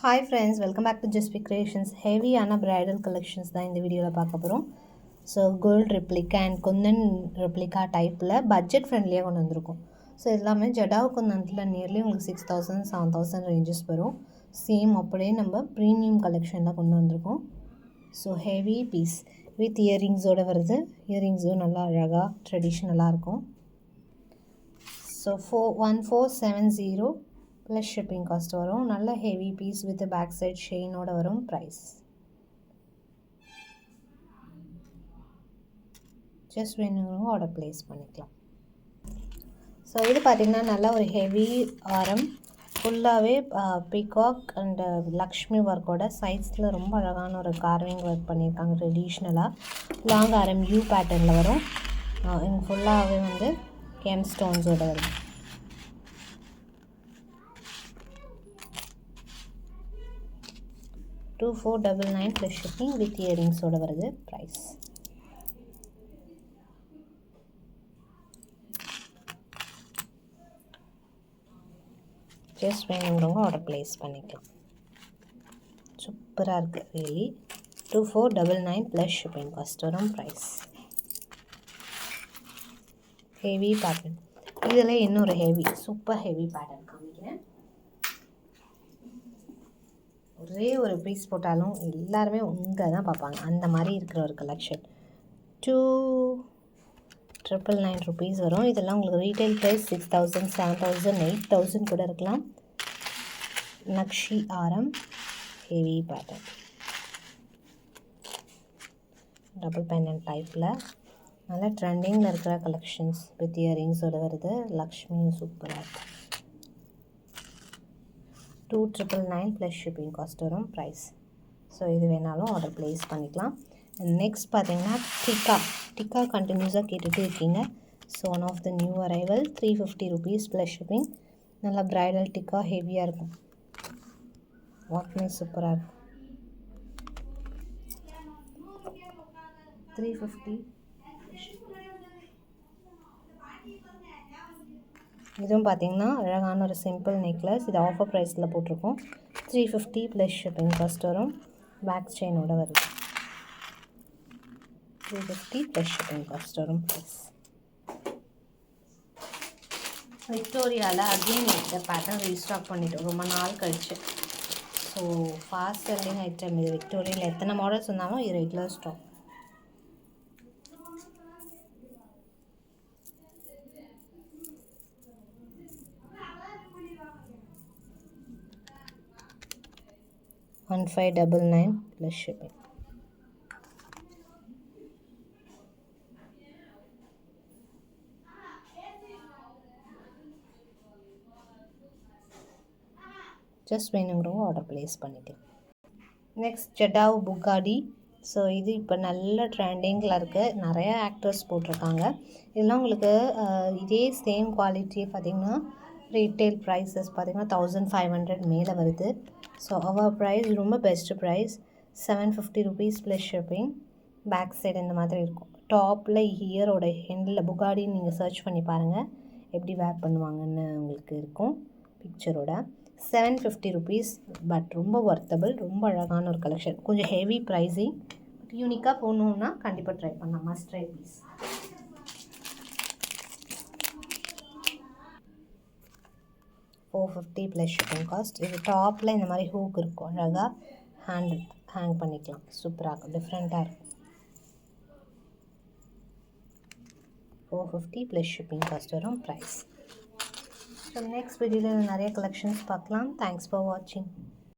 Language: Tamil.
Hi friends, welcome back to Jaspi creations. ஹெவியான பிரைடல் கலெக்ஷன்ஸ் தான் இந்த வீடியோவில் பார்க்க போகிறோம். So gold replica and kundan replica டைப்பில் பட்ஜெட் ஃப்ரெண்ட்லியாக கொண்டு வந்திருக்கும். ஸோ எல்லாமே ஜடாவ் குந்தனத்தில் நியர்லி உங்களுக்கு 6,000 7,000 ரேஞ்சஸ் வரும். சேம் அப்படியே நம்ம ப்ரீமியம் கலெக்ஷனில் கொண்டு வந்திருக்கோம். ஸோ ஹெவி பீஸ் வித் இயரிங்ஸோடு வருது. இயரிங்ஸும் நல்லா அழகாக ட்ரெடிஷ்னலாக இருக்கும். ஸோ 1470 ப்ளஸ் ஷிப்பிங் காஸ்ட் வரும். நல்ல heavy piece with back side ஷெயினோட வரும். ப்ரைஸ் ஜஸ்ட் வேணுங்கிறவங்க ஆர்டர் ப்ளேஸ் பண்ணிக்கலாம். ஸோ இது பார்த்திங்கன்னா நல்ல ஒரு ஹெவி ஆரம் ஃபுல்லாகவே பீகாக் அண்ட் லக்ஷ்மி ஒர்க்கோட சைட்ஸில் ரொம்ப அழகான ஒரு கார்விங் ஒர்க் பண்ணியிருக்காங்க. ட்ரெடிஷ்னலாக லாங் ஆரம் யூ பேட்டர்னில் வரும். இங்கே ஃபுல்லாகவே வந்து கேம் ஸ்டோன்ஸோடு வரும். $2499 ப்ளஸ் ஷிப்பிங் வித் இயரிங்ஸோடு வருது. ப்ரைஸ் ஜஸ்ட் வேணுங்கிறவங்க ஆர்டர் ப்ளேஸ் பண்ணிக்கலாம். சூப்பராக இருக்குது ரியலி. 2499 ப்ளஸ் ஷிப்பிங் காஸ்ட் வரும். Price heavy pattern. இதில் இன்னொரு ஹெவி சூப்பர் ஹெவி பேட்டர்ன் காமிக்கிறேன். ஒரே ஒரு பீஸ் போட்டாலும் எல்லாருமே உங்க தான் பார்ப்பாங்க. அந்த மாதிரி இருக்கிற ஒரு கலெக்ஷன். 2,999 ருபீஸ் வரும். இதெல்லாம் உங்களுக்கு ரீட்டைல் ப்ரைஸ் 6,000 7,000 8,000 கூட இருக்கலாம். நக்ஷி ஆரம் ஹெவி பேட்டர்ன் டபுள் பெண்டன்ட் டைப்பில் நல்லா ட்ரெண்டிங்கில் இருக்கிற கலெக்ஷன்ஸ் வித் இயரிங்ஸோடு வருது. லக்ஷ்மியும் சூப்பராக இருக்குது. 2,999 ப்ளஸ் ஷிப்பிங் காஸ்ட் வரும். ப்ரைஸ் ஸோ இது வேணாலும் ஆர்டர் ப்ளேஸ் பண்ணிக்கலாம். நெக்ஸ்ட் பார்த்தீங்கன்னா டிக்கா கண்டினியூஸாக கேட்டுகிட்டே இருக்கீங்க. So one of the new arrival 350 rupees plus shipping. நல்லா ப்ரைடல் டிக்கா ஹெவியாக இருக்கும். ஒர்க்மே சூப்பராக இருக்கும். 350. இதுவும் பார்த்திங்கன்னா அழகான ஒரு சிம்பிள் நெக்லஸ். இது ஆஃபர் ப்ரைஸில் போட்டிருக்கோம். 350 ப்ளஸ் ஷிப்பிங் காஸ்ட் வரும். பேக் செயினோட வருது. 350 ப்ளஸ் ஷிப்பிங் காஸ்ட் வரும். ப்ரைஸ் விக்டோரியாவில் அகெயின் இந்த பேட்டர்ன் ரீஸ்டாக் பண்ணிட்டோம் ரொம்ப நாள் கழிச்சு. ஸோ ஃபாஸ்ட் செல்லிங் ஐட்டம் இது. விக்டோரியாவில் எத்தனை மாடல்ஸ் வந்தாலும் இது regular stock. $1599 plus shipping. Just வேணுங்கிறவங்க ஆர்டர் ப்ளேஸ் பண்ணிக்கலாம். நெக்ஸ்ட் ஜடாவ் புகாடி. ஸோ இது இப்போ நல்ல ட்ரெண்டிங்கில் இருக்குது. நிறையா ஆக்டர்ஸ் போட்டிருக்காங்க. இதெல்லாம் உங்களுக்கு இதே சேம் குவாலிட்டி பார்த்திங்கன்னா ரீட்டெயில் ப்ரைஸஸ் பார்த்திங்கன்னா 1,500 மேலே வருது. ஸோ அவர் ப்ரைஸ் ரொம்ப best price 750 rupees plus shipping. Back side இந்த மாதிரி இருக்கும். டாப்பில் ஹியரோட ஹெண்டில் புகாடின்னு நீங்கள் சர்ச் பண்ணி பாருங்கள் எப்படி வேர் பண்ணுவாங்கன்னு உங்களுக்கு இருக்கும் பிக்சரோட. 750 ருபீஸ் பட் ரொம்ப ஒர்த்தபிள். ரொம்ப அழகான ஒரு கலெக்ஷன். கொஞ்சம் ஹெவி ப்ரைஸிங் பட் யூனிக்காக போகணுன்னா கண்டிப்பாக ட்ரை பண்ணலாம். Must try piece. $450 plus shipping cost. இது டாப்பில் இந்த மாதிரி ஹூக் இருக்கும். அழகாக ஹேங் பண்ணிக்கலாம். சூப்பராக இருக்கும். டிஃப்ரெண்ட்டாக இருக்கும். 450 ப்ளஸ் ஷிப்பிங் காஸ்ட் வரும். ப்ரைஸ் ஸோ நெக்ஸ்ட் வீடியோவில் நிறைய கலெக்ஷன்ஸ் பார்க்கலாம். தேங்க்ஸ் ஃபார் வாட்சிங்.